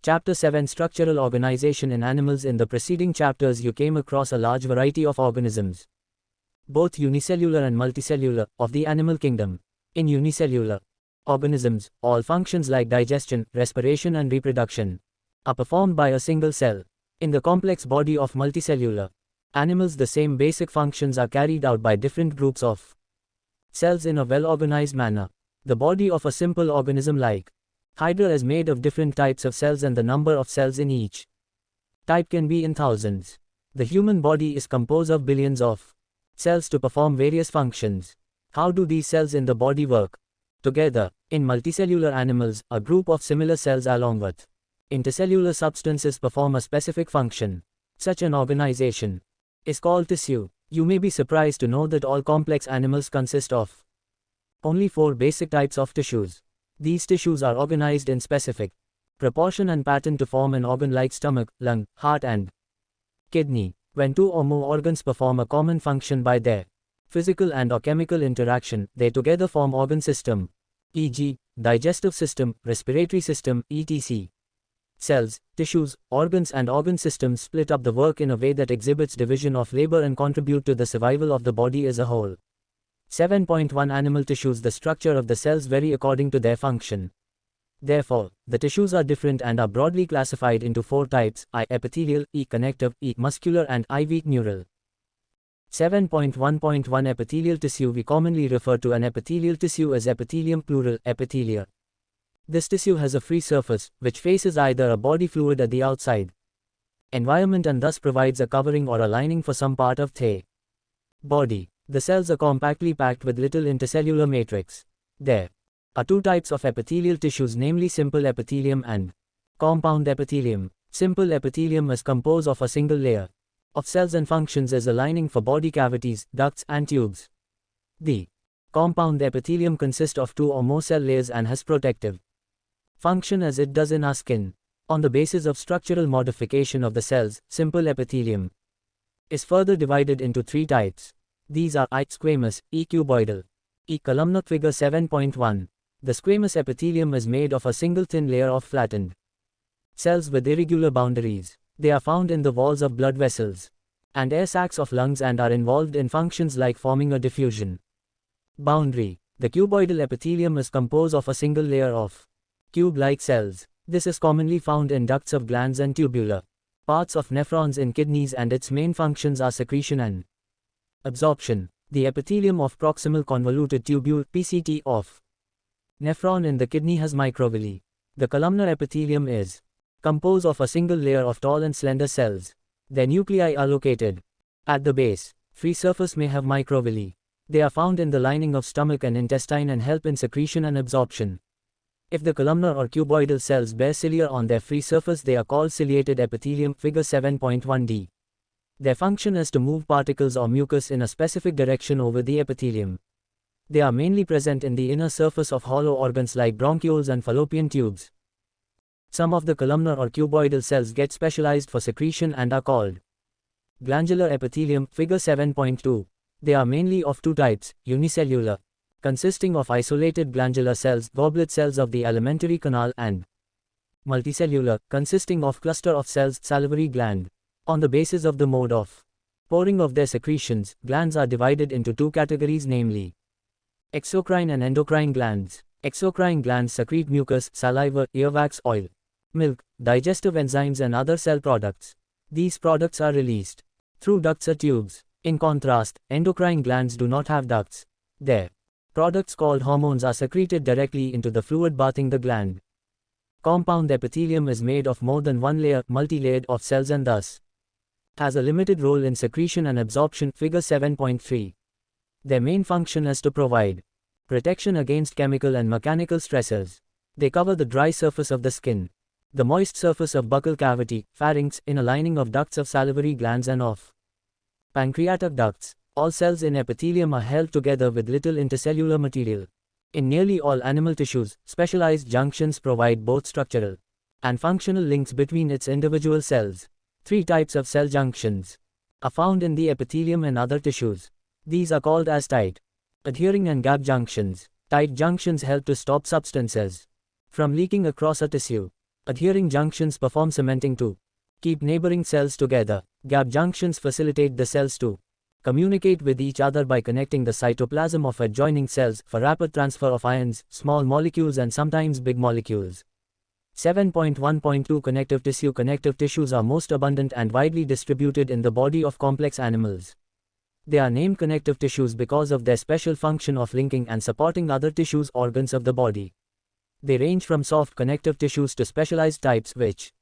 Chapter 7 Structural Organization in Animals. In the preceding chapters you came across a large variety of organisms, both unicellular and multicellular, of the animal kingdom. In unicellular organisms, all functions like digestion, respiration and reproduction are performed by a single cell. In the complex body of multicellular animals, the same basic functions are carried out by different groups of cells in a well-organized manner. The body of a simple organism like Hydra is made of different types of cells, and the number of cells in each type can be in thousands. The human body is composed of billions of cells to perform various functions. How do these cells in the body work together? In multicellular animals, a group of similar cells along with intercellular substances perform a specific function. Such an organization is called tissue. You may be surprised to know that all complex animals consist of only 4 basic types of tissues. These tissues are organized in specific proportion and pattern to form an organ like stomach, lung, heart and kidney. When 2 or more organs perform a common function by their physical and or chemical interaction, they together form organ system, e.g., digestive system, respiratory system, etc. Cells, tissues, organs and organ systems split up the work in a way that exhibits division of labor and contribute to the survival of the body as a whole. 7.1 Animal tissues. The structure of the cells vary according to their function. Therefore, the tissues are different and are broadly classified into 4 types: I. Epithelial, E. Connective, E. Muscular and I. Weak neural. 7.1.1 Epithelial tissue. We commonly refer to an epithelial tissue as epithelium, plural, epithelia. This tissue has a free surface, which faces either a body fluid at the outside environment and thus provides a covering or a lining for some part of the body. The cells are compactly packed with little intercellular matrix. There are 2 types of epithelial tissues, namely simple epithelium and compound epithelium. Simple epithelium is composed of a single layer of cells and functions as a lining for body cavities, ducts and tubes. The compound epithelium consists of 2 or more cell layers and has protective function as it does in our skin. On the basis of structural modification of the cells, simple epithelium is further divided into 3 types. These are I. Squamous, E. Cuboidal, E. columnar. Figure 7.1. The squamous epithelium is made of a single thin layer of flattened cells with irregular boundaries. They are found in the walls of blood vessels and air sacs of lungs and are involved in functions like forming a diffusion boundary. The cuboidal epithelium is composed of a single layer of cube-like cells. This is commonly found in ducts of glands and tubular parts of nephrons in kidneys, and its main functions are secretion and absorption. The epithelium of proximal convoluted tubule (PCT) of nephron in the kidney has microvilli. The columnar epithelium is composed of a single layer of tall and slender cells. Their nuclei are located at the base. Free surface may have microvilli. They are found in the lining of stomach and intestine and help in secretion and absorption. If the columnar or cuboidal cells bear cilia on their free surface, they are called ciliated epithelium. Figure 7.1d. Their function is to move particles or mucus in a specific direction over the epithelium. They are mainly present in the inner surface of hollow organs like bronchioles and fallopian tubes. Some of the columnar or cuboidal cells get specialized for secretion and are called glandular epithelium. Figure 7.2. They are mainly of 2 types: unicellular, consisting of isolated glandular cells, goblet cells of the alimentary canal, and multicellular, consisting of cluster of cells, salivary gland. On the basis of the mode of pouring of their secretions, glands are divided into 2 categories, namely exocrine and endocrine glands. Exocrine glands secrete mucus, saliva, earwax, oil, milk, digestive enzymes and other cell products. These products are released through ducts or tubes. In contrast, endocrine glands do not have ducts. Their products called hormones are secreted directly into the fluid bathing the gland. Compound epithelium is made of more than 1 layer, multi-layered, of cells and thus has a limited role in secretion and absorption. Figure 7.3. Their main function is to provide protection against chemical and mechanical stressors. They cover the dry surface of the skin, the moist surface of buccal cavity, pharynx, in a lining of ducts of salivary glands and of pancreatic ducts. All cells in epithelium are held together with little intercellular material. In nearly all animal tissues, specialized junctions provide both structural and functional links between its individual cells. 3 types of cell junctions are found in the epithelium and other tissues. These are called as tight, adhering and gap junctions. Tight junctions help to stop substances from leaking across a tissue. Adhering junctions perform cementing to keep neighboring cells together. Gap junctions facilitate the cells to communicate with each other by connecting the cytoplasm of adjoining cells for rapid transfer of ions, small molecules and sometimes big molecules. 7.1.2 Connective tissue. Connective tissues are most abundant and widely distributed in the body of complex animals. They are named connective tissues because of their special function of linking and supporting other tissues organs of the body. They range from soft connective tissues to specialized types which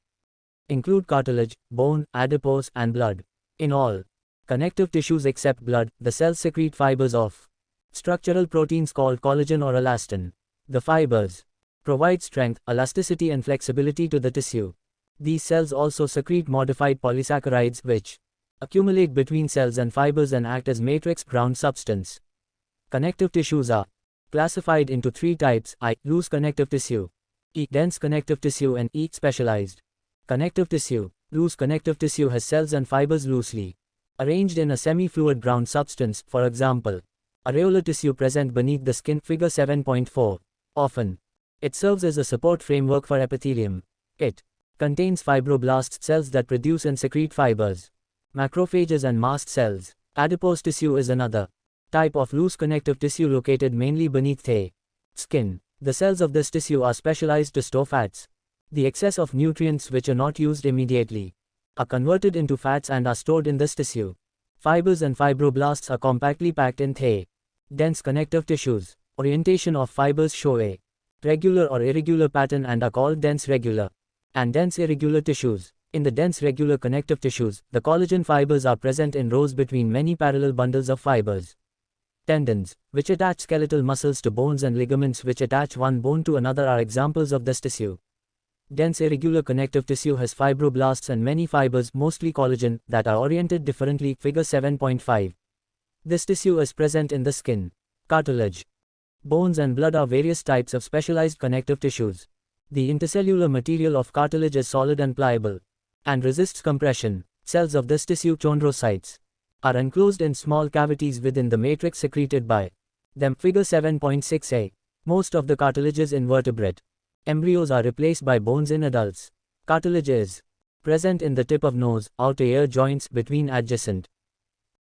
include cartilage, bone, adipose, and blood. In all connective tissues except blood, the cells secrete fibers of structural proteins called collagen or elastin. The fibers provide strength, elasticity and flexibility to the tissue. These cells also secrete modified polysaccharides which accumulate between cells and fibers and act as matrix ground substance. Connective tissues are classified into three types: I. Loose connective tissue, E. Dense connective tissue, and E. Specialized connective tissue. Loose connective tissue has cells and fibers loosely arranged in a semi-fluid ground substance, for example, areolar tissue present beneath the skin, figure 7.4. Often, it serves as a support framework for epithelium. It contains fibroblasts, cells that produce and secrete fibers, macrophages and mast cells. Adipose tissue is another type of loose connective tissue located mainly beneath the skin. The cells of this tissue are specialized to store fats. The excess of nutrients which are not used immediately are converted into fats and are stored in this tissue. Fibers and fibroblasts are compactly packed in the dense connective tissues. Orientation of fibers show a regular or irregular pattern and are called dense regular and dense irregular tissues. In the dense regular connective tissues, the collagen fibers are present in rows between many parallel bundles of fibers. Tendons, which attach skeletal muscles to bones, and ligaments which attach one bone to another are examples of this tissue. Dense irregular connective tissue has fibroblasts and many fibers, mostly collagen, that are oriented differently, figure 7.5. This tissue is present in the skin, cartilage, bones and blood are various types of specialized connective tissues. The intercellular material of cartilage is solid and pliable and resists compression. Cells of this tissue, chondrocytes, are enclosed in small cavities within the matrix secreted by them, figure 7.6a. Most of the cartilages in vertebrate embryos are replaced by bones in adults. Cartilage is present in the tip of nose, outer ear joints, between adjacent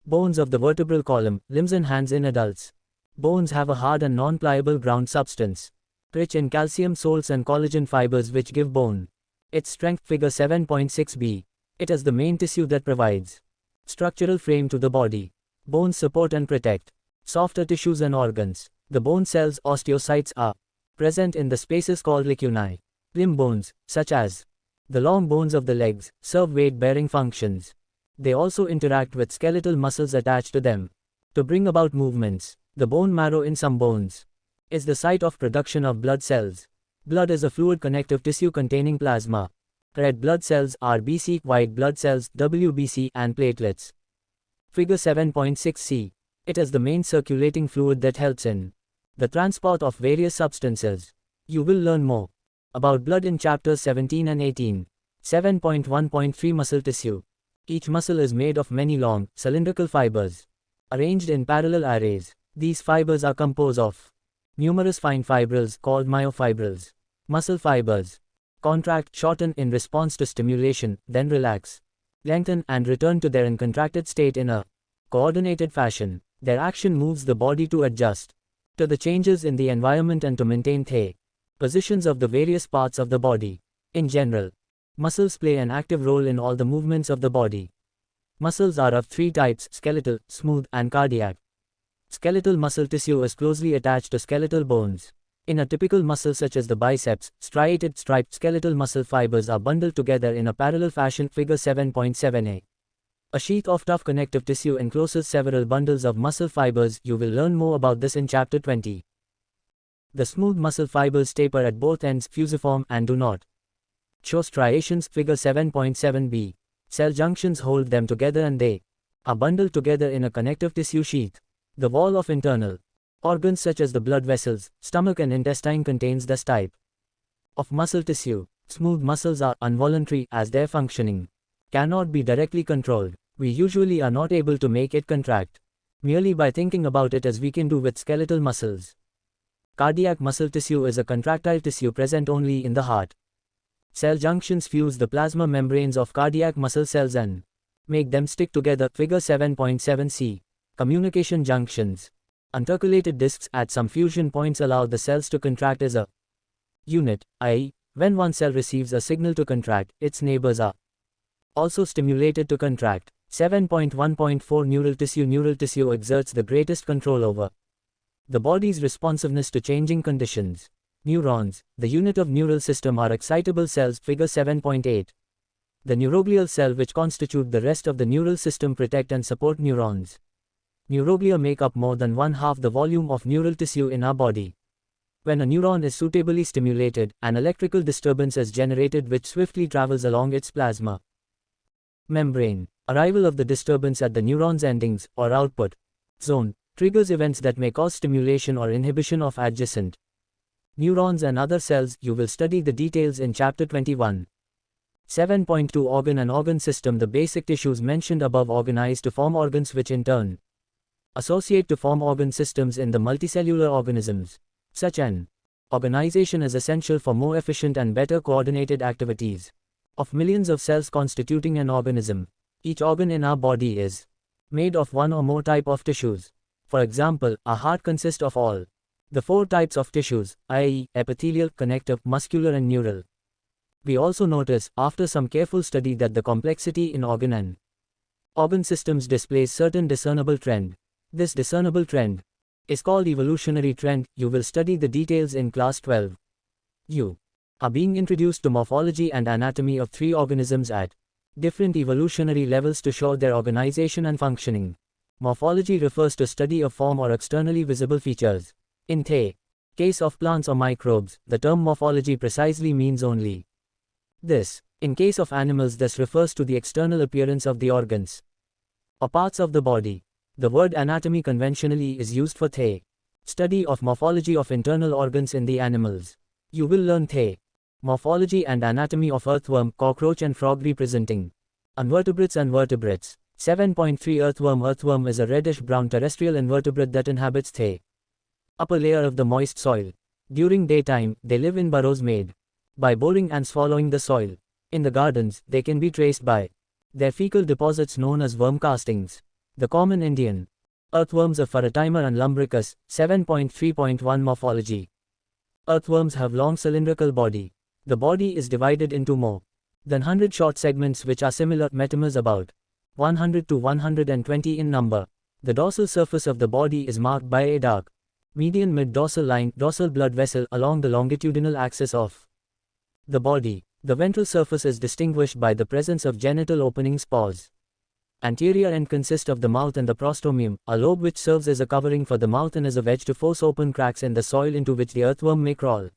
bones of the vertebral column, limbs and hands in adults. Bones have a hard and non-pliable ground substance, rich in calcium salts and collagen fibers which give bone its strength, figure 7.6b. It is the main tissue that provides structural frame to the body. Bones support and protect softer tissues and organs. The bone cells, osteocytes, are present in the spaces called lacunae. Limb bones, such as the long bones of the legs, serve weight-bearing functions. They also interact with skeletal muscles attached to them to bring about movements. The bone marrow in some bones is the site of production of blood cells. Blood is a fluid connective tissue containing plasma, red blood cells, RBC, white blood cells, WBC, and platelets. Figure 7.6c. It is the main circulating fluid that helps in the transport of various substances. You will learn more about blood in chapters 17 and 18. 7.1.3 Muscle tissue. Each muscle is made of many long, cylindrical fibers arranged in parallel arrays. These fibers are composed of numerous fine fibrils called myofibrils. Muscle fibers contract, shorten in response to stimulation, then relax, lengthen, and return to their uncontracted state in a coordinated fashion. Their action moves the body to adjust to the changes in the environment and to maintain the positions of the various parts of the body. In general, muscles play an active role in all the movements of the body. Muscles are of three types: skeletal, smooth, and cardiac. Skeletal muscle tissue is closely attached to skeletal bones. In a typical muscle such as the biceps, striated striped skeletal muscle fibers are bundled together in a parallel fashion, figure 7.7a. A sheath of tough connective tissue encloses several bundles of muscle fibers. You will learn more about this in chapter 20. The smooth muscle fibers taper at both ends, fusiform, and do not show striations, figure 7.7b. Cell junctions hold them together and they are bundled together in a connective tissue sheath. The wall of internal organs such as the blood vessels, stomach and intestine contains this type of muscle tissue. Smooth muscles are involuntary as their functioning cannot be directly controlled. We usually are not able to make it contract merely by thinking about it as we can do with skeletal muscles. Cardiac muscle tissue is a contractile tissue present only in the heart. Cell junctions fuse the plasma membranes of cardiac muscle cells and make them stick together. Figure 7.7c. Communication junctions. Intercalated discs at some fusion points allow the cells to contract as a unit, i.e., when one cell receives a signal to contract, its neighbors are also stimulated to contract. 7.1.4 Neural tissue. Neural tissue exerts the greatest control over the body's responsiveness to changing conditions. Neurons, the unit of neural system, are excitable cells. Figure 7.8. The neuroglial cell, which constitute the rest of the neural system, protect and support neurons. Neuroglia make up more than 1/2 the volume of neural tissue in our body. When a neuron is suitably stimulated, an electrical disturbance is generated which swiftly travels along its plasma membrane. Arrival of the disturbance at the neuron's endings, or output zone, triggers events that may cause stimulation or inhibition of adjacent neurons and other cells. You will study the details in Chapter 21. 7.2 Organ and organ system. The basic tissues mentioned above organize to form organs, which in turn associate to form organ systems in the multicellular organisms. Such an organization is essential for more efficient and better coordinated activities of millions of cells constituting an organism. Each organ in our body is made of one or more type of tissues. For example, our heart consists of all the 4 types of tissues, i.e., epithelial, connective, muscular and neural. We also notice, after some careful study, that the complexity in organ and organ systems displays certain discernible trend. This discernible trend is called evolutionary trend. You will study the details in class 12. You are being introduced to morphology and anatomy of 3 organisms at different evolutionary levels to show their organization and functioning. Morphology refers to study of form or externally visible features. In the case of plants or microbes, the term morphology precisely means only this. In case of animals, this refers to the external appearance of the organs or parts of the body. The word anatomy conventionally is used for the study of morphology of internal organs in the animals. You will learn the morphology and anatomy of earthworm, cockroach and frog, representing invertebrates and vertebrates. 7.3 Earthworm. Earthworm is a reddish-brown terrestrial invertebrate that inhabits the upper layer of the moist soil. During daytime, they live in burrows made by boring and swallowing the soil. In the gardens, they can be traced by their fecal deposits known as worm castings. The common Indian earthworms are Pharotimer and Lumbricus. 7.3.1 Morphology. Earthworms have long cylindrical body. The body is divided into more than 100 short segments which are similar metamers, about 100 to 120 in number. The dorsal surface of the body is marked by a dark median mid-dorsal line, dorsal blood vessel, along the longitudinal axis of the body. The ventral surface is distinguished by the presence of genital openings, pores. Anterior end consists of the mouth and the prostomium, a lobe which serves as a covering for the mouth and as a wedge to force open cracks in the soil into which the earthworm may crawl.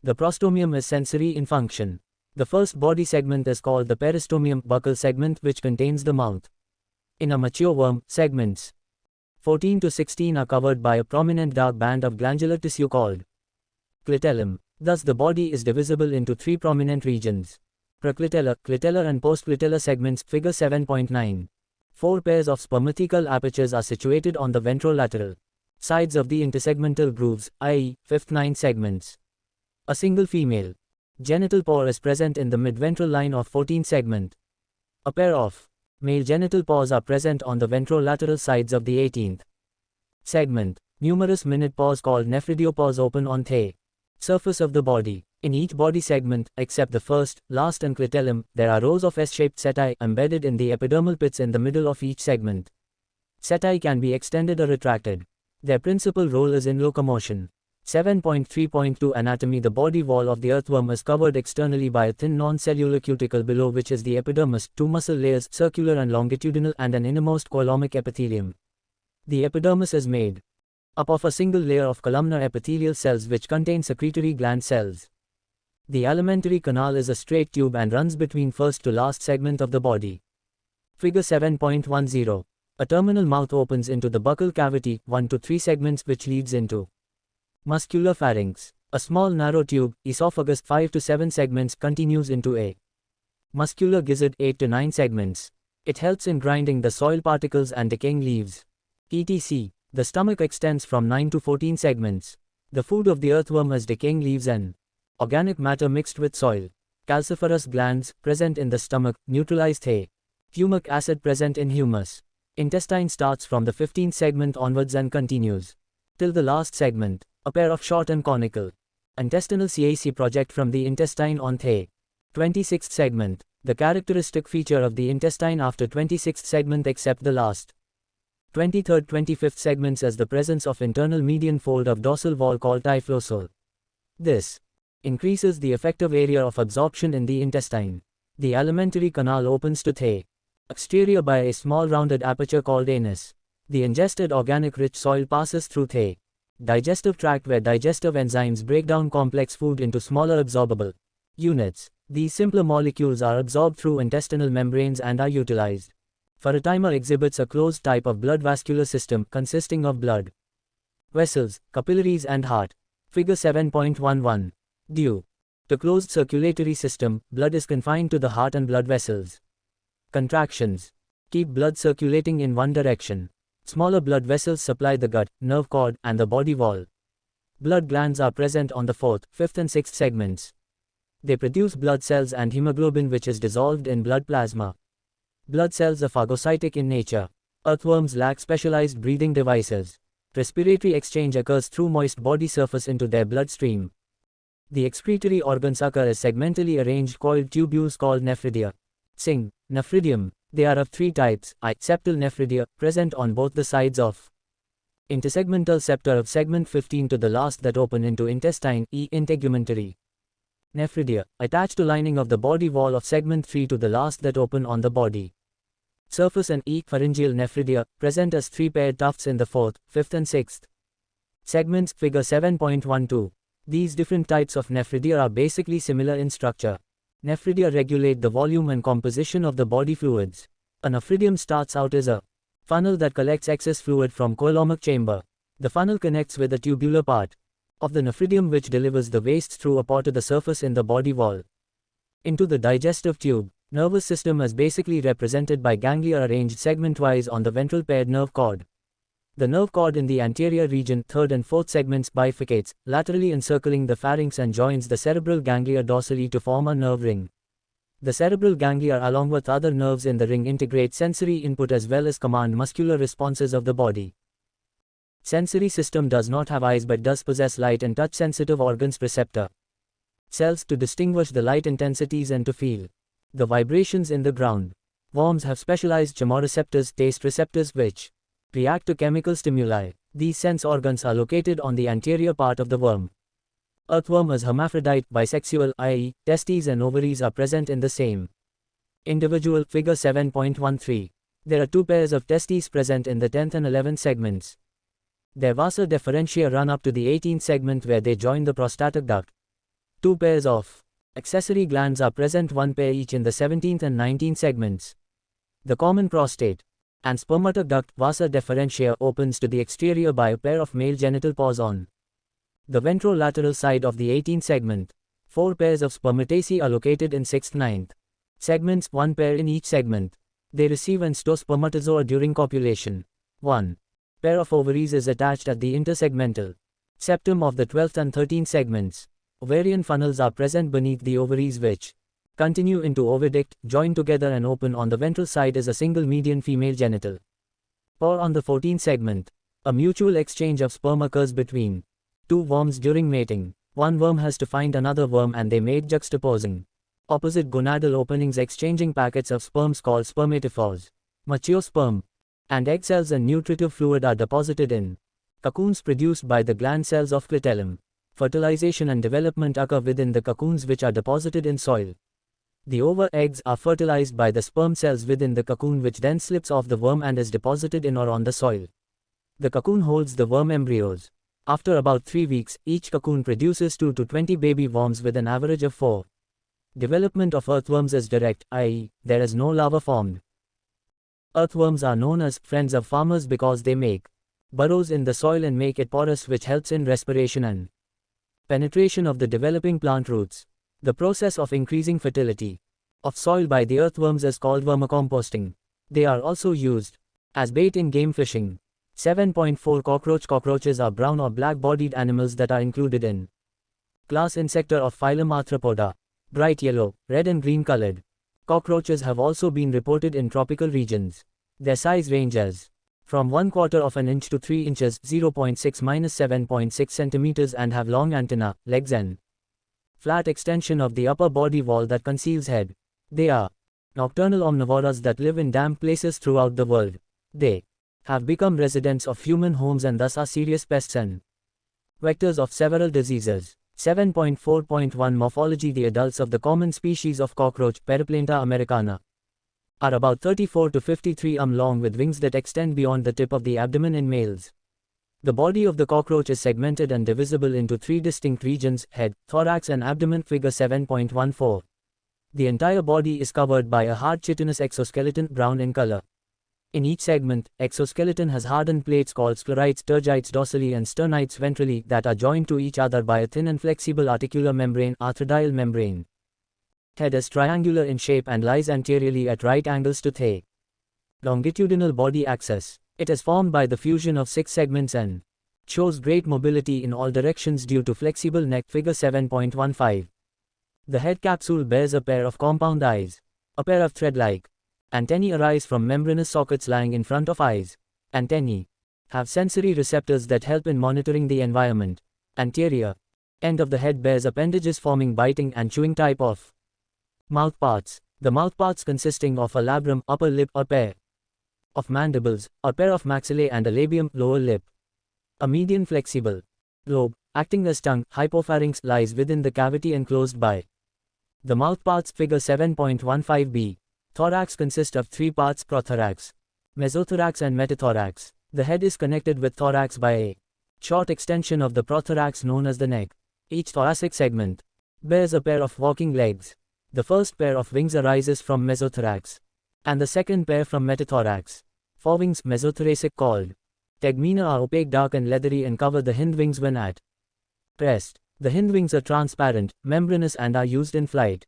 The prostomium is sensory in function. The first body segment is called the peristomium, buccal segment, which contains the mouth. In a mature worm, segments 14 to 16 are covered by a prominent dark band of glandular tissue called clitellum. Thus the body is divisible into 3 prominent regions: proclitellar, clitellar and postclitellar segments. Figure 7.9. 4 pairs of spermathecal apertures are situated on the ventrolateral sides of the intersegmental grooves, i.e., fifth 9 segments. A single female genital pore is present in the midventral line of 14th segment. A pair of male genital pores are present on the ventrolateral sides of the 18th segment. Numerous minute pores called nephridiopores open on the surface of the body. In each body segment, except the first, last and clitellum, there are rows of S-shaped setae embedded in the epidermal pits in the middle of each segment. Setae can be extended or retracted. Their principal role is in locomotion. 7.3.2 Anatomy. The body wall of the earthworm is covered externally by a thin non-cellular cuticle below which is the epidermis, 2 muscle layers, circular and longitudinal, and an innermost coelomic epithelium. The epidermis is made up of a single layer of columnar epithelial cells which contain secretory gland cells. The alimentary canal is a straight tube and runs between first to last segment of the body. Figure 7.10. A terminal mouth opens into the buccal cavity, 1 to 3 segments, which leads into muscular pharynx. A small narrow tube, esophagus, 5 to 7 segments, continues into a muscular gizzard, 8 to 9 segments. It helps in grinding the soil particles and decaying leaves, etc. The stomach extends from 9 to 14 segments. The food of the earthworm is decaying leaves and organic matter mixed with soil. Calciferous glands, present in the stomach, neutralize The. Humic acid present in humus. Intestine starts from the 15th segment onwards and continues till the last segment. A pair of short and conical intestinal caesae project from the intestine on The 26th segment. The characteristic feature of the intestine after 26th segment except the last 23rd 25th segments is the presence of internal median fold of dorsal wall called typhlosul. This increases the effective area of absorption in the intestine. The alimentary canal opens to The exterior by a small rounded aperture called anus. The ingested organic rich soil passes through The digestive tract where digestive enzymes break down complex food into smaller absorbable units. These simpler molecules are absorbed through intestinal membranes and are utilized. Pheretymer exhibits a closed type of blood vascular system consisting of blood vessels, capillaries and heart. Figure 7.11. Due to closed circulatory system, blood is confined to the heart and blood vessels. Contractions keep blood circulating in one direction. Smaller blood vessels supply the gut, nerve cord, and the body wall. Blood glands are present on the 4th, 5th and 6th segments. They produce blood cells and hemoglobin which is dissolved in blood plasma. Blood cells are phagocytic in nature. Earthworms lack specialized breathing devices. Respiratory exchange occurs through moist body surface into their bloodstream. The excretory organs occur as segmentally arranged coiled tubules called nephridia. Sing. Nephridium. They are of three types: I. Septal nephridia, present on both the sides of intersegmental septa of segment 15 to the last that open into intestine. E. Integumentary nephridia, attached to lining of the body wall of segment 3 to the last that open on the body surface. And E. Pharyngeal nephridia, present as three paired tufts in the 4th, 5th and 6th segments. Figure 7.12. These different types of nephridia are basically similar in structure. Nephridia regulate the volume and composition of the body fluids. A nephridium starts out as a funnel that collects excess fluid from coelomic chamber. The funnel connects with the tubular part of the nephridium which delivers the waste through a pore to the surface in the body wall into the digestive tube. Nervous system is basically represented by ganglia arranged segment-wise on the ventral paired nerve cord. The nerve cord in the anterior region, 3rd and 4th segments, bifurcates, laterally encircling the pharynx and joins the cerebral ganglia dorsally to form a nerve ring. The cerebral ganglia along with other nerves in the ring integrate sensory input as well as command muscular responses of the body. Sensory system does not have eyes but does possess light and touch sensitive organs, receptor cells to distinguish the light intensities and to feel the vibrations in the ground. Worms have specialized chemoreceptors, taste receptors, which react to chemical stimuli. These sense organs are located on the anterior part of the worm. Earthworm is hermaphrodite, bisexual, i.e., testes and ovaries are present in the same individual. Figure 7.13. There are two pairs of testes present in the 10th and 11th segments. Their vasa deferentia run up to the 18th segment where they join the prostatic duct. Two pairs of accessory glands are present, one pair each in the 17th and 19th segments. The common prostate and spermatic duct, vasa deferentia, opens to the exterior by a pair of male genital pores on the ventrolateral side of the 18th segment. Four pairs of spermataceae are located in 6th, 9th segments, one pair in each segment. They receive and store spermatozoa during copulation. One pair of ovaries is attached at the intersegmental septum of the 12th and 13th segments. Ovarian funnels are present beneath the ovaries which continue into oviduct, join together and open on the ventral side is a single median female genital pore on the 14th segment. A mutual exchange of sperm occurs between two worms during mating. One worm has to find another worm and they mate juxtaposing opposite gonadal openings, exchanging packets of sperms called spermatophores. Mature sperm and egg cells and nutritive fluid are deposited in cocoons produced by the gland cells of clitellum. Fertilization and development occur within the cocoons which are deposited in soil. The ova eggs are fertilized by the sperm cells within the cocoon which then slips off the worm and is deposited in or on the soil. The cocoon holds the worm embryos. After about 3 weeks, each cocoon produces 2 to 20 baby worms with an average of 4. Development of earthworms is direct, i.e., there is no larva formed. Earthworms are known as friends of farmers because they make burrows in the soil and make it porous, which helps in respiration and penetration of the developing plant roots. The process of increasing fertility of soil by the earthworms is called vermicomposting. They are also used as bait in game fishing. 7.4 Cockroaches are brown or black-bodied animals that are included in class Insecta of phylum Arthropoda. bright yellow, red and green colored. Cockroaches have also been reported in tropical regions. Their size ranges from 1/4 of an inch to 3 inches (0.6–7.6 centimeters) and have long antennae, legs and flat extension of the upper body wall that conceals head. They are nocturnal omnivores that live in damp places throughout the world. They have become residents of human homes and thus are serious pests and vectors of several diseases. 7.4.1 Morphology. The adults of the common species of cockroach, Periplanta americana, are about 34 to 53 long with wings that extend beyond the tip of the abdomen in males. The body of the cockroach is segmented and divisible into 3 distinct regions: head, thorax and abdomen. Figure 7.14. The entire body is covered by a hard chitinous exoskeleton, brown in color. In each segment, exoskeleton has hardened plates called sclerites, tergites dorsally and sternites ventrally that are joined to each other by a thin and flexible articular membrane, arthrodial membrane. Head is triangular in shape and lies anteriorly at right angles to the longitudinal body axis. It is formed by the fusion of 6 segments and shows great mobility in all directions due to flexible neck. Figure 7.15. The head capsule bears a pair of compound eyes. A pair of thread-like antennae arise from membranous sockets lying in front of eyes. Antennae have sensory receptors that help in monitoring the environment. Anterior end of the head bears appendages forming biting and chewing type of mouth parts. The mouth parts consisting of a labrum, upper lip, a pair of mandibles, a pair of maxillae and a labium, lower lip. A median flexible lobe, acting as tongue, hypopharynx, lies within the cavity enclosed by the mouth parts. Figure 7.15b. Thorax consists of 3 parts: prothorax, mesothorax and metathorax. The head is connected with thorax by a short extension of the prothorax known as the neck. Each thoracic segment bears a pair of walking legs. The first pair of wings arises from mesothorax, and the second pair from metathorax. Forewings, mesothoracic, called tegmina, are opaque, dark and leathery and cover the hind wings when at rest. The hind wings are transparent, membranous and are used in flight.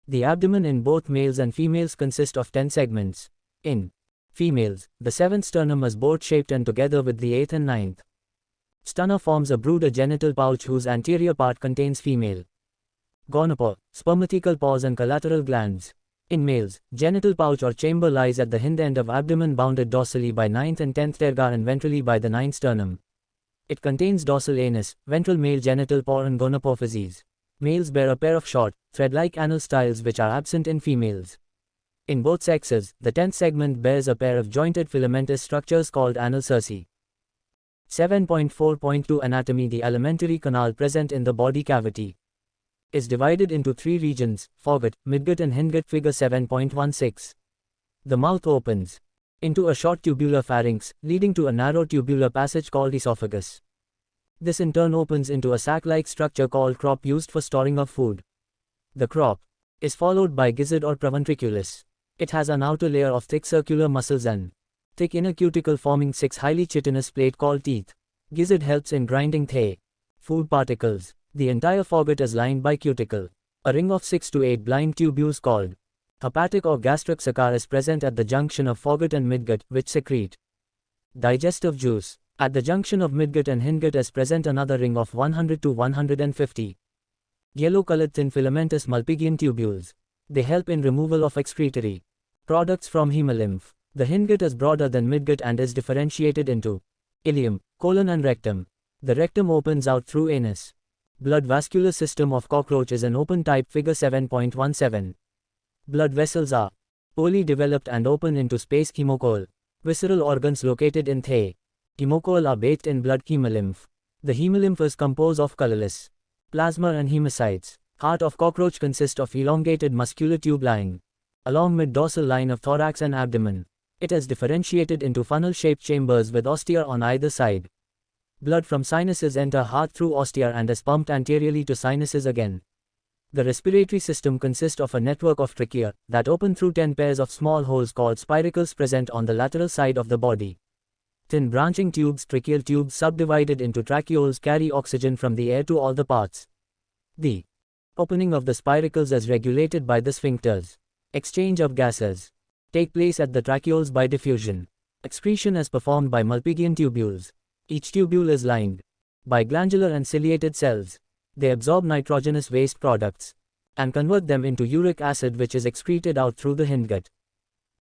The abdomen in both males and females consists of 10 segments. In females, the 7th sternum is board-shaped and together with the 8th and 9th sternum forms a brood, a genital pouch whose anterior part contains female gonopore, spermatical pores and collateral glands. In males, genital pouch or chamber lies at the hind end of abdomen, bounded dorsally by 9th and 10th terga and ventrally by the 9th sternum. It contains dorsal anus, ventral male genital pore and gonopophyses. Males bear a pair of short, thread-like anal styles which are absent in females. In both sexes, the 10th segment bears a pair of jointed filamentous structures called anal cerci. 7.4.2 Anatomy. The alimentary canal present in the body cavity is divided into 3 regions: foregut, midgut and hindgut. Figure 7.16. The mouth opens into a short tubular pharynx, leading to a narrow tubular passage called esophagus. This in turn opens into a sac-like structure called crop used for storing of food. The crop is followed by gizzard or proventriculus. It has an outer layer of thick circular muscles and thick inner cuticle forming 6 highly chitinous plates called teeth. Gizzard helps in grinding the food particles. The entire foregut is lined by cuticle. A ring of 6 to 8 blind tubules called hepatic or gastric saccare is present at the junction of foregut and midgut, which secrete digestive juice. At the junction of midgut and hindgut is present another ring of 100 to 150 yellow-colored thin filamentous Malpighian tubules. They help in removal of excretory products from hemolymph. The hindgut is broader than midgut and is differentiated into ileum, colon and rectum. The rectum opens out through anus. Blood vascular system of cockroach is an open type. Figure 7.17. Blood vessels are poorly developed and open into space. Hemocoel. Visceral organs located in the hemocoel are bathed in blood. Hemolymph. The hemolymph is composed of colorless plasma and hemocytes. Heart of cockroach consists of elongated muscular tube lying along mid-dorsal line of thorax and abdomen. It is differentiated into funnel-shaped chambers with ostia on either side. Blood from sinuses enter heart through ostia and is pumped anteriorly to sinuses again. The respiratory system consists of a network of trachea that open through 10 pairs of small holes called spiracles present on the lateral side of the body. Thin branching tubes, tracheal tubes subdivided into tracheoles, carry oxygen from the air to all the parts. The opening of the spiracles is regulated by the sphincters. Exchange of gases take place at the tracheoles by diffusion. Excretion is performed by Malpighian tubules. Each tubule is lined by glandular and ciliated cells. They absorb nitrogenous waste products and convert them into uric acid, which is excreted out through the hindgut.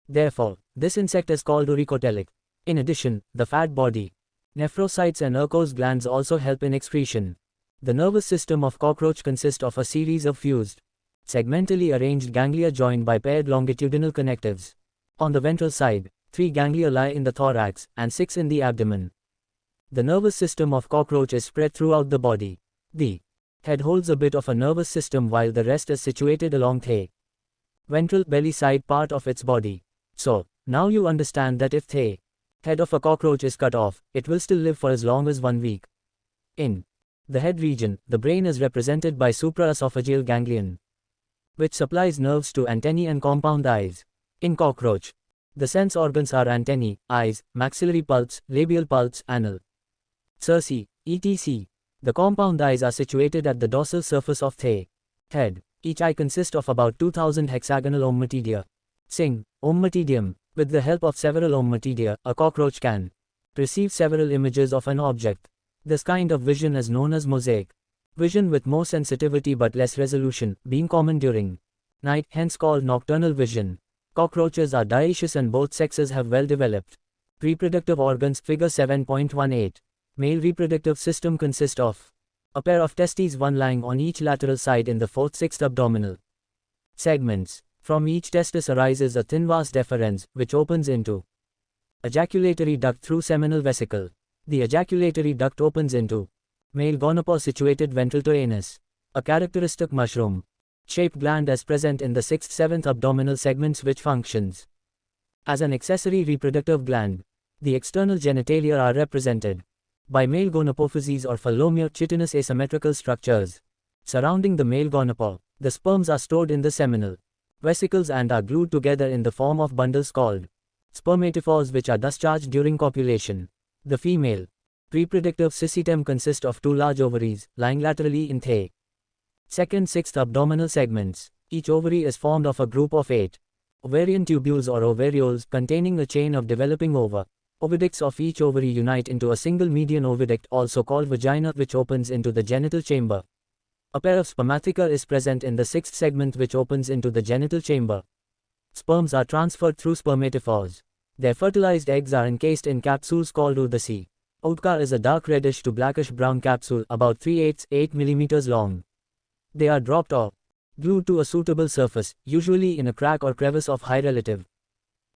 Therefore, this insect is called uricotelic. In addition, the fat body, nephrocytes and Urco's glands also help in excretion. The nervous system of cockroach consists of a series of fused, segmentally arranged ganglia joined by paired longitudinal connectives. On the ventral side, 3 ganglia lie in the thorax, and 6 in the abdomen. The nervous system of cockroach is spread throughout the body. The head holds a bit of a nervous system while the rest is situated along the ventral belly side part of its body. So, now you understand that if the head of a cockroach is cut off, it will still live for as long as 1 week. In the head region, the brain is represented by supraesophageal ganglion, which supplies nerves to antennae and compound eyes. In cockroach, the sense organs are antennae, eyes, maxillary pulse, labial pulse, anal cerci, etc. The compound eyes are situated at the dorsal surface of the head. Each eye consists of about 2000 hexagonal ommatidia. Sing, ommatidium. With the help of several ommatidia, a cockroach can perceive several images of an object. This kind of vision is known as mosaic vision, with more sensitivity but less resolution, being common during night, hence called nocturnal vision. Cockroaches are dioecious and both sexes have well-developed reproductive organs. Figure 7.18. Male reproductive system consists of a pair of testes, one lying on each lateral side in the 4th-6th abdominal segments. From each testis arises a thin vas deferens, which opens into ejaculatory duct through seminal vesicle. The ejaculatory duct opens into male gonopore situated ventral to anus. A characteristic mushroom-shaped gland is present in the 6th-7th abdominal segments, which functions as an accessory reproductive gland. The external genitalia are represented by male gonopophyses or phallomere chitinous asymmetrical structures surrounding the male gonopore. The sperms are stored in the seminal vesicles and are glued together in the form of bundles called spermatophores, which are discharged during copulation. The female reproductive system consists of 2 large ovaries, lying laterally in the 2nd, 6th abdominal segments. Each ovary is formed of a group of 8 ovarian tubules or ovarioles containing a chain of developing oviducts of each ovary unite into a single median oviduct, also called vagina, which opens into the genital chamber. A pair of spermatheca is present in the 6th segment, which opens into the genital chamber. Sperms are transferred through spermatophores. Their fertilized eggs are encased in capsules called urdaci. Udka is a dark reddish to blackish brown capsule about 3/8 8 mm long. They are dropped or glued to a suitable surface, usually in a crack or crevice of high relative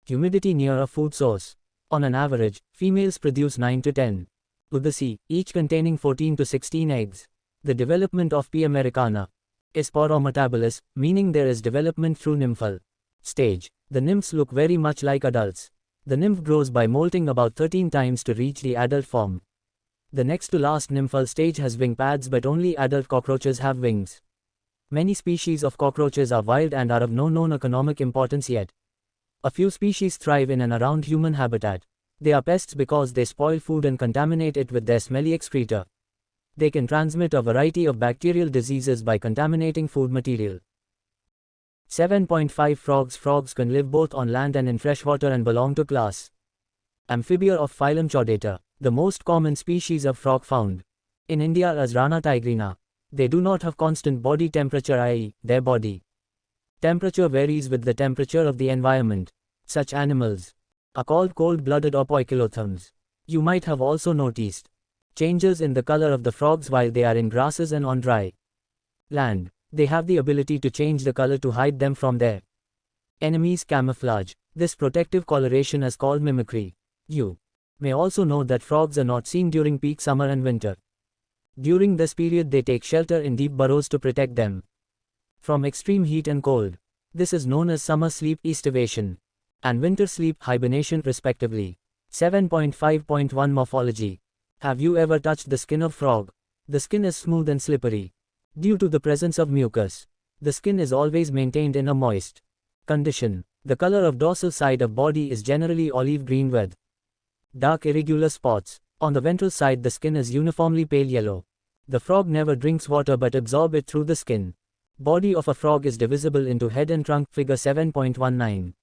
humidity near a food source. On an average, females produce 9 to 10 urdaci, each containing 14 to 16 eggs. The development of P. americana is sporometabolous, meaning there is development through nymphal stage. The nymphs look very much like adults. The nymph grows by molting about 13 times to reach the adult form. The next to last nymphal stage has wing pads, but only adult cockroaches have wings. Many species of cockroaches are wild and are of no known economic importance yet. A few species thrive in and around human habitat. They are pests because they spoil food and contaminate it with their smelly excreta. They can transmit a variety of bacterial diseases by contaminating food material. 7.5 Frogs. Frogs can live both on land and in freshwater and belong to class Amphibia of phylum Chordata. The most common species of frog found in India is Rana tigrina. They do not have constant body temperature, i.e., their body temperature varies with the temperature of the environment. Such animals are called cold-blooded or poikilotherms. You might have also noticed changes in the color of the frogs while they are in grasses and on dry land. They have the ability to change the color to hide them from their enemies. Camouflage. This protective coloration is called mimicry. You may also know that frogs are not seen during peak summer and winter. During this period they take shelter in deep burrows to protect them from extreme heat and cold. This is known as summer sleep estivation and winter sleep hibernation respectively. 7.5.1 Morphology. Have you ever touched the skin of frog? The skin is smooth and slippery due to the presence of mucus. The skin is always maintained in a moist condition. The color of dorsal side of body is generally olive green with dark irregular spots. On the ventral side the skin is uniformly pale yellow. The frog never drinks water but absorbs it through the skin. Body of a frog is divisible into head and trunk. Figure 7.19.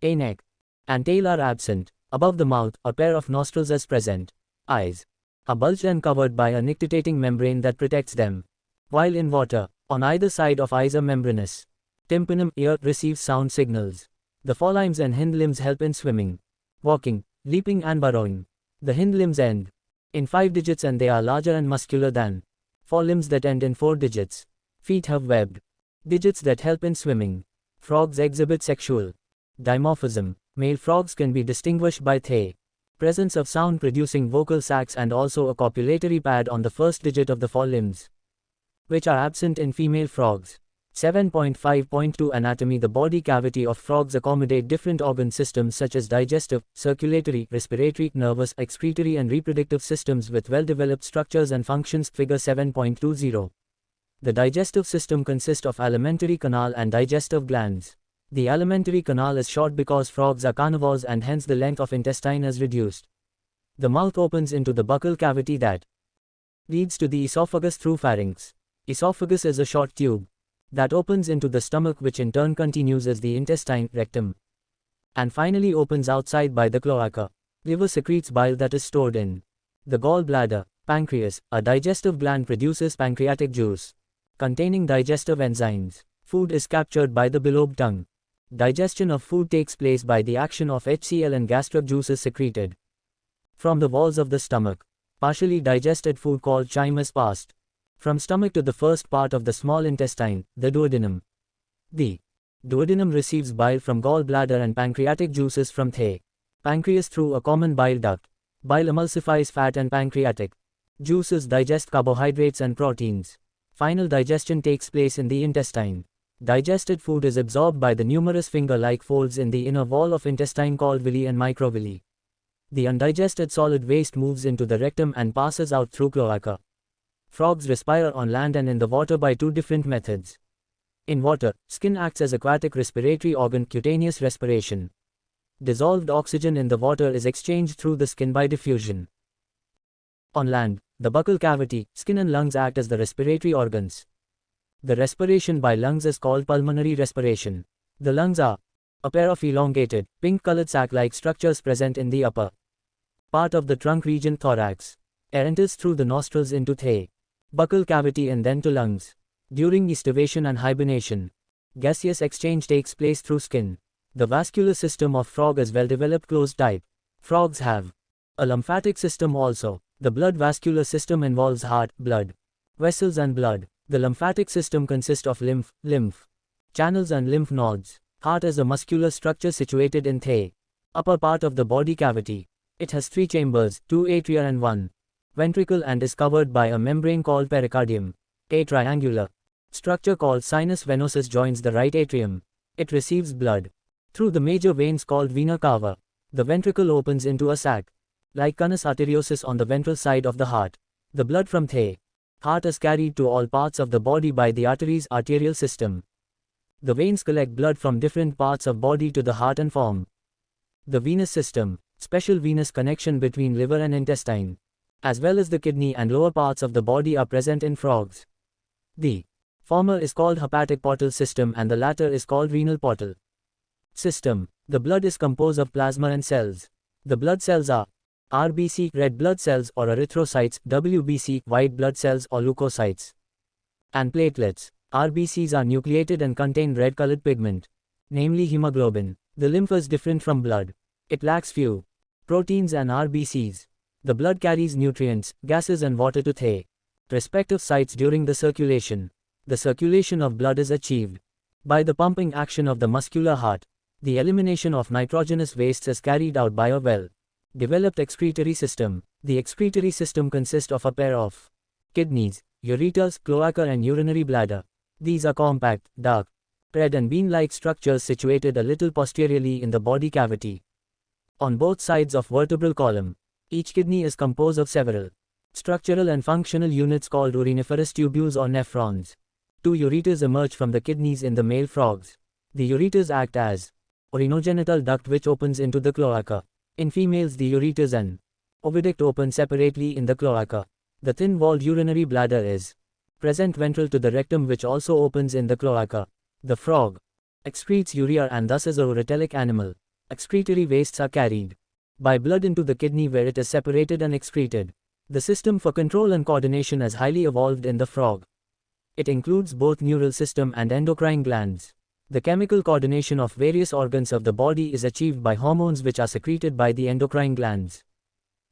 A neck and tail are absent. Above the mouth, a pair of nostrils is present. Eyes are bulged and covered by a nictitating membrane that protects them. While in water, On either side of eyes are membranous. Tympanum, ear, receives sound signals. The forelimbs and hind limbs help in swimming, walking, leaping and burrowing. The hind limbs end in 5 digits and they are larger and muscular than forelimbs that end in 4 digits. Feet have webbed digits that help in swimming. Frogs exhibit sexual dimorphism. Male frogs can be distinguished by the presence of sound-producing vocal sacs and also a copulatory pad on the first digit of the forelimbs, which are absent in female frogs. 7.5.2 Anatomy. The body cavity of frogs accommodate different organ systems such as digestive, circulatory, respiratory, nervous, excretory and reproductive systems with well-developed structures and functions. Figure 7.20. The digestive system consists of alimentary canal and digestive glands. The alimentary canal is short because frogs are carnivores and hence the length of intestine is reduced. The mouth opens into the buccal cavity that leads to the esophagus through pharynx. Esophagus is a short tube that opens into the stomach, which in turn continues as the intestine, rectum, and finally opens outside by the cloaca. Liver secretes bile that is stored in the gallbladder. Pancreas, a digestive gland, produces pancreatic juice containing digestive enzymes. Food is captured by the bilobe tongue. Digestion of food takes place by the action of HCl and gastric juices secreted from the walls of the stomach. Partially digested food called chyme is passed from stomach to the first part of the small intestine, the duodenum. The duodenum receives bile from gallbladder and pancreatic juices from the pancreas through a common bile duct. Bile emulsifies fat and pancreatic juices digest carbohydrates and proteins. Final digestion takes place in the intestine. Digested food is absorbed by the numerous finger-like folds in the inner wall of intestine called villi and microvilli. The undigested solid waste moves into the rectum and passes out through cloaca. Frogs respire on land and in the water by 2 different methods. In water, skin acts as aquatic respiratory organ, cutaneous respiration. Dissolved oxygen in the water is exchanged through the skin by diffusion. On land, the buccal cavity, skin and lungs act as the respiratory organs. The respiration by lungs is called pulmonary respiration. The lungs are a pair of elongated, pink-colored sac-like structures present in the upper part of the trunk region, thorax. Air enters through the nostrils into the buccal cavity and then to lungs. During estivation and hibernation, gaseous exchange takes place through skin. The vascular system of frog is well-developed closed type. Frogs have a lymphatic system also. The blood vascular system involves heart, blood vessels and blood. The lymphatic system consists of lymph channels and lymph nodes. Heart is a muscular structure situated in the upper part of the body cavity. It has 3 chambers, 2 atria and 1 ventricle and is covered by a membrane called pericardium. A triangular structure called sinus venosus joins the right atrium. It receives blood through the major veins called vena cava. The ventricle opens into a sac like conus arteriosus on the ventral side of the heart. The blood from the heart is carried to all parts of the body by the arteries, arterial system. The veins collect blood from different parts of body to the heart and form the venous system. Special venous connection between liver and intestine, as well as the kidney and lower parts of the body, are present in frogs. The former is called hepatic portal system and the latter is called renal portal system. The blood is composed of plasma and cells. The blood cells are RBC, red blood cells, or erythrocytes, WBC, white blood cells or leukocytes, and platelets. RBCs are nucleated and contain red-colored pigment, namely hemoglobin. The lymph is different from blood. It lacks few proteins and RBCs. The blood carries nutrients, gases and water to the respective sites during the circulation. The circulation of blood is achieved by the pumping action of the muscular heart. The elimination of nitrogenous wastes is carried out by a well-developed excretory system. The excretory system consists of a pair of kidneys, ureters, cloaca and urinary bladder. These are compact, dark, red and bean-like structures situated a little posteriorly in the body cavity, on both sides of vertebral column. Each kidney is composed of several structural and functional units called uriniferous tubules or nephrons. 2 ureters emerge from the kidneys in the male frogs. The ureters act as urinogenital duct which opens into the cloaca. In females, the ureters and oviduct open separately in the cloaca. The thin-walled urinary bladder is present ventral to the rectum which also opens in the cloaca. The frog excretes urea and thus is a ureteric animal. Excretory wastes are carried by blood into the kidney where it is separated and excreted. The system for control and coordination is highly evolved in the frog. It includes both neural system and endocrine glands. The chemical coordination of various organs of the body is achieved by hormones which are secreted by the endocrine glands.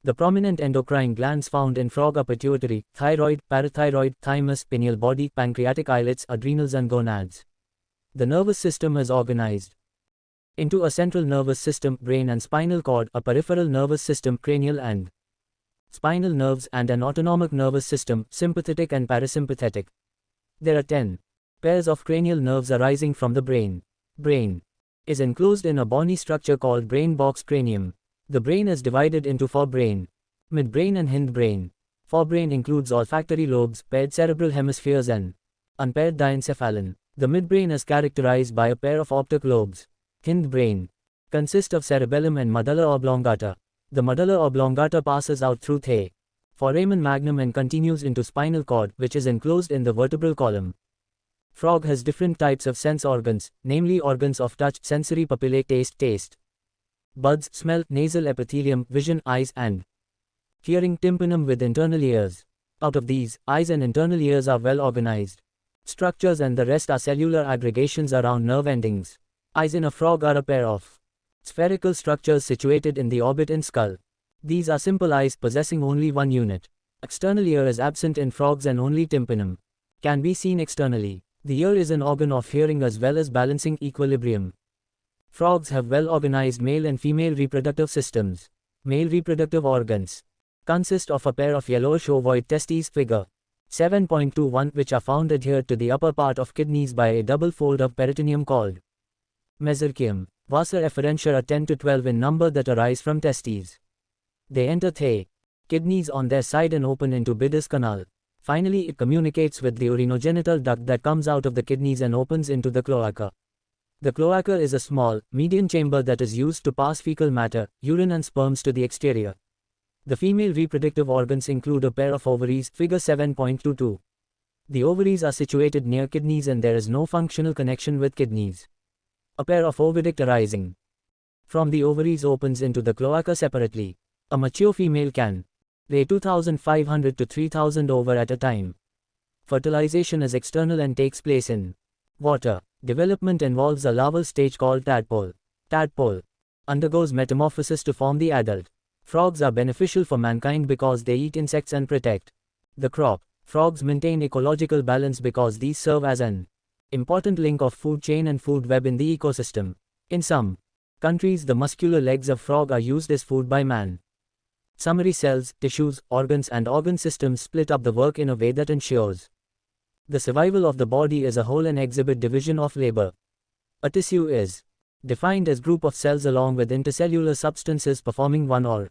The prominent endocrine glands found in frog are pituitary, thyroid, parathyroid, thymus, pineal body, pancreatic islets, adrenals and gonads. The nervous system is organized into a central nervous system, brain and spinal cord, a peripheral nervous system, cranial and spinal nerves, and an autonomic nervous system, sympathetic and parasympathetic. There are 10 pairs of cranial nerves arising from the brain. Brain is enclosed in a bony structure called brain box cranium. The brain is divided into forebrain, midbrain and hindbrain. Forebrain includes olfactory lobes, paired cerebral hemispheres and unpaired diencephalon. The midbrain is characterized by a pair of optic lobes. Hindbrain consists of cerebellum and medulla oblongata. The medulla oblongata passes out through the foramen magnum and continues into spinal cord, which is enclosed in the vertebral column. Frog has different types of sense organs, namely organs of touch, sensory papillae, taste, buds, smell, nasal epithelium, vision, eyes, and hearing, tympanum with internal ears. Out of these, eyes and internal ears are well organized structures and the rest are cellular aggregations around nerve endings. Eyes in a frog are a pair of spherical structures situated in the orbit and skull. These are simple eyes possessing only one unit. External ear is absent in frogs and only tympanum can be seen externally. The ear is an organ of hearing as well as balancing equilibrium. Frogs have well-organized male and female reproductive systems. Male reproductive organs consist of a pair of yellowish ovoid testes, figure 7.21, which are found adhered to the upper part of kidneys by a double fold of peritoneum called mesenterium. Vasa efferentia are 10 to 12 in number that arise from testes. They enter the kidneys on their side and open into Bidis canal. Finally, it communicates with the urinogenital duct that comes out of the kidneys and opens into the cloaca. The cloaca is a small, median chamber that is used to pass fecal matter, urine and sperms to the exterior. The female reproductive organs include a pair of ovaries, figure 7.22. The ovaries are situated near kidneys and there is no functional connection with kidneys. A pair of oviduct arising from the ovaries opens into the cloaca separately. A mature female can lay 2,500 to 3,000 ova at a time. Fertilization is external and takes place in water. Development involves a larval stage called tadpole. Tadpole undergoes metamorphosis to form the adult. Frogs are beneficial for mankind because they eat insects and protect the crop. Frogs maintain ecological balance because these serve as an important link of food chain and food web in the ecosystem. In some countries, the muscular legs of frog are used as food by man. Summary: cells, tissues, organs and organ systems split up the work in a way that ensures the survival of the body as a whole and exhibit division of labor. A tissue is defined as group of cells along with intercellular substances performing one or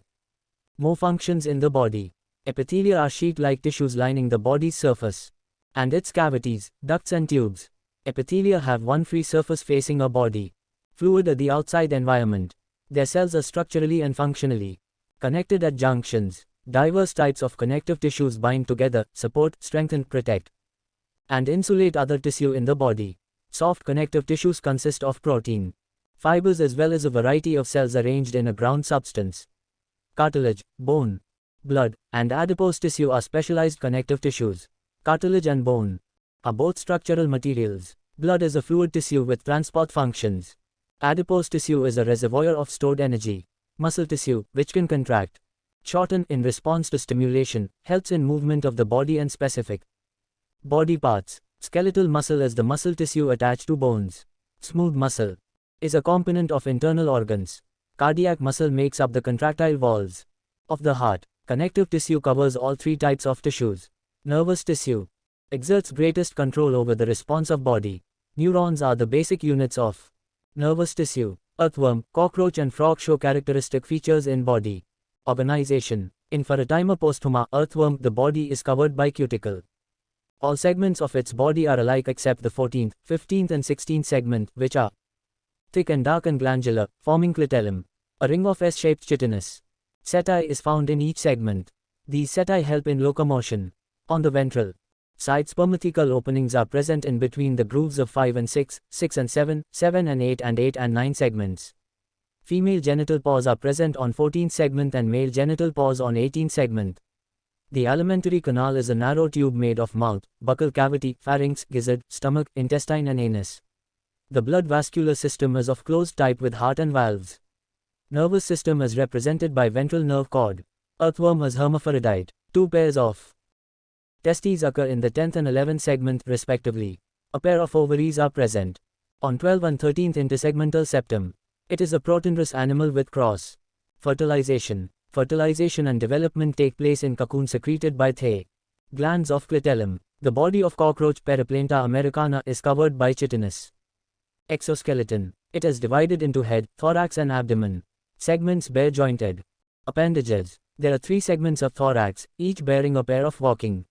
more functions in the body. Epithelia are sheet-like tissues lining the body's surface and its cavities, ducts and tubes. Epithelia have one free surface facing a body fluid at the outside environment. Their cells are structurally and functionally connected at junctions. Diverse types of connective tissues bind together, support, strengthen, protect, and insulate other tissue in the body. Soft connective tissues consist of protein fibers as well as a variety of cells arranged in a ground substance. Cartilage, bone, blood, and adipose tissue are specialized connective tissues. Cartilage and bone are both structural materials. Blood is a fluid tissue with transport functions. Adipose tissue is a reservoir of stored energy. Muscle tissue, which can contract, shorten in response to stimulation, helps in movement of the body and specific body parts. Skeletal muscle is the muscle tissue attached to bones. Smooth muscle is a component of internal organs. Cardiac muscle makes up the contractile walls of the heart. Connective tissue covers all three types of tissues. Nervous tissue exerts greatest control over the response of body. Neurons are the basic units of nervous tissue. Earthworm, cockroach and frog show characteristic features in body organization. In Pheretima posthuma, earthworm, the body is covered by cuticle. All segments of its body are alike except the 14th, 15th and 16th segment, which are thick and dark and glandular, forming clitellum. A ring of S-shaped chitinous setae is found in each segment. These setae help in locomotion. On the ventral side, spermathecal openings are present in between the grooves of 5 and 6, 6 and 7, 7 and 8 and 8 and 9 segments. Female genital pores are present on 14th segment and male genital pores on 18th segment. The alimentary canal is a narrow tube made of mouth, buccal cavity, pharynx, gizzard, stomach, intestine and anus. The blood vascular system is of closed type with heart and valves. Nervous system is represented by ventral nerve cord. Earthworm is hermaphrodite. 2 pairs of testes occur in the 10th and 11th segment, respectively. A pair of ovaries are present on 12th and 13th intersegmental septum. It is a protandrous animal with cross fertilization. Fertilization and development take place in cocoon secreted by the glands of clitellum. The body of cockroach Periplanta americana is covered by chitinous exoskeleton. It is divided into head, thorax and abdomen. Segments bare jointed. Appendages. There are 3 segments of thorax, each bearing a pair of walking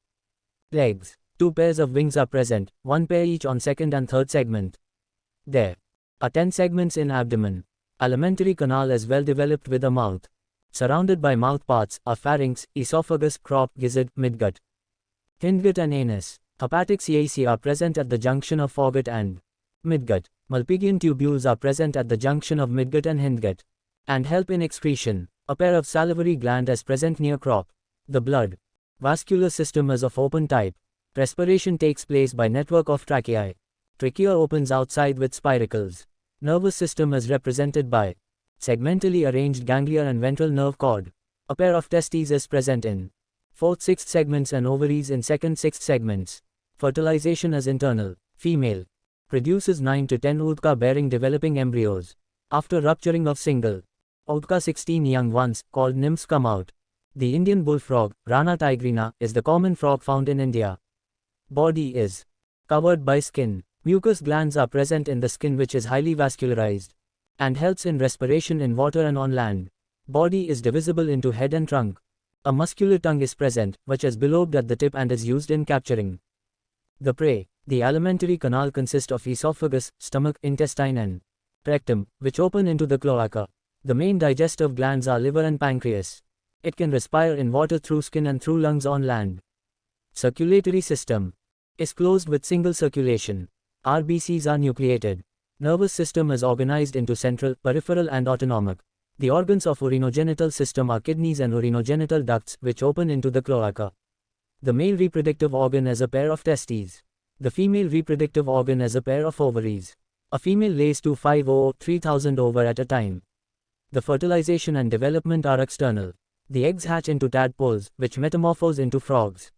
legs. 2 pairs of wings are present, 1 pair each on 2nd and 3rd segment. There are 10 segments in abdomen. Alimentary canal is well developed with a mouth. Surrounded by mouth parts are pharynx, esophagus, crop, gizzard, midgut, hindgut and anus. Hepatic caecae are present at the junction of foregut and midgut. Malpighian tubules are present at the junction of midgut and hindgut and help in excretion. A pair of salivary gland is present near crop. The blood vascular system is of open type. Respiration takes place by network of tracheae. Trachea opens outside with spiracles. Nervous system is represented by segmentally arranged ganglia and ventral nerve cord. A pair of testes is present in 4th, 6th segments and ovaries in 2nd, 6th segments. Fertilization is internal. Female produces 9 to 10 utka-bearing developing embryos. After rupturing of single utka, 16 young ones, called nymphs, come out. The Indian bullfrog, Rana tigrina, is the common frog found in India. Body is covered by skin. Mucous glands are present in the skin, which is highly vascularized and helps in respiration in water and on land. Body is divisible into head and trunk. A muscular tongue is present, which is bilobed at the tip and is used in capturing the prey. The alimentary canal consists of esophagus, stomach, intestine and rectum, which open into the cloaca. The main digestive glands are liver and pancreas. It can respire in water through skin and through lungs on land. Circulatory system is closed with single circulation. RBCs are nucleated. Nervous system is organized into central, peripheral and autonomic. The organs of urinogenital system are kidneys and urinogenital ducts, which open into the cloaca. The male reproductive organ is a pair of testes. The female reproductive organ is a pair of ovaries. A female lays 250-3000 over at a time. The fertilization and development are external. The eggs hatch into tadpoles, which metamorphose into frogs.